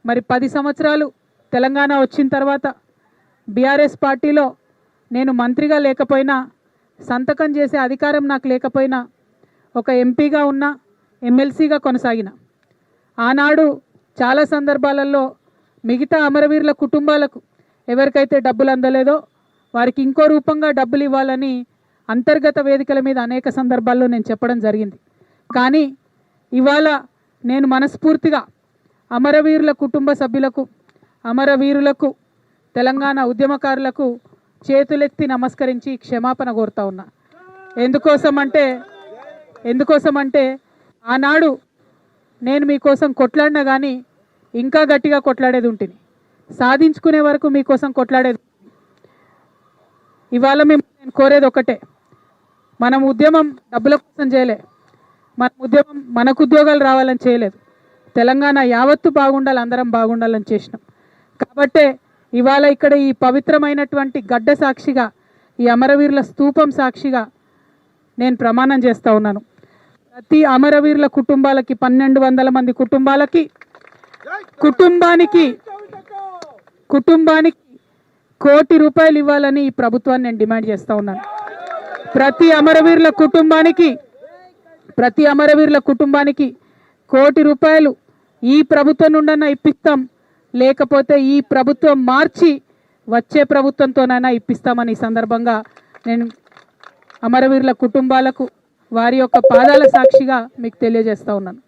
మరి 10 సంవత్సరాలు తెలంగాణ వచ్చిన తర్వాత బీఆర్ఎస్ పార్టీలో నేను మంత్రిగా లేకపోయినా, సంతకం చేసే అధికారం నాకు లేకపోయినా, ఒక ఎంపీగా ఉన్న, ఎమ్మెల్సీగా కొనసాగిన. ఆనాడు చాలా సందర్భాలలో మిగతా అమరవీరుల కుటుంబాలకు ఎవరికైతే డబ్బులు అందలేదో వారికి ఇంకో రూపంగా డబ్బులు ఇవ్వాలని అంతర్గత వేదికల మీద అనేక సందర్భాల్లో నేను చెప్పడం జరిగింది. కానీ ఇవాళ నేను మనస్ఫూర్తిగా అమరవీరుల కుటుంబ సభ్యులకు, అమరవీరులకు, తెలంగాణ ఉద్యమకారులకు చేతులెత్తి నమస్కరించి క్షమాపణ కోరుతా ఉన్నా. ఎందుకోసమంటే ఆనాడు నేను మీకోసం కొట్లాడినా కానీ ఇంకా గట్టిగా కొట్లాడేది ఉంటుంది, సాధించుకునే వరకు మీకోసం కొట్లాడేది. ఇవాళ నేను కోరేది ఒకటే, మనం ఉద్యమం డబ్బుల కోసం చేయలే, మన ఉద్యమం మనకు ఉద్యోగాలు రావాలని చేయలేదు, తెలంగాణ యావత్తు బాగుండాలి, అందరం బాగుండాలని చేసినాం. కాబట్టే ఇవాళ ఇక్కడ ఈ పవిత్రమైనటువంటి గడ్డ సాక్షిగా, ఈ అమరవీరుల స్తూపం సాక్షిగా నేను ప్రమాణం చేస్తూ ఉన్నాను. ప్రతి అమరవీరుల కుటుంబాలకి 1200 మంది కుటుంబానికి ₹1 కోటి ఇవ్వాలని ఈ ప్రభుత్వాన్ని నేను డిమాండ్ చేస్తూ ఉన్నాను. ప్రతి అమరవీరుల కుటుంబానికి ₹1 ఈ ప్రభుత్వం నుండన్నా ఇప్పిస్తాం, లేకపోతే ఈ ప్రభుత్వం మార్చి వచ్చే ప్రభుత్వంతోనైనా ఇప్పిస్తామని ఈ సందర్భంగా నేను అమరవీరుల కుటుంబాలకు వారి యొక్క పాదాల సాక్షిగా మీకు తెలియజేస్తూ ఉన్నాను.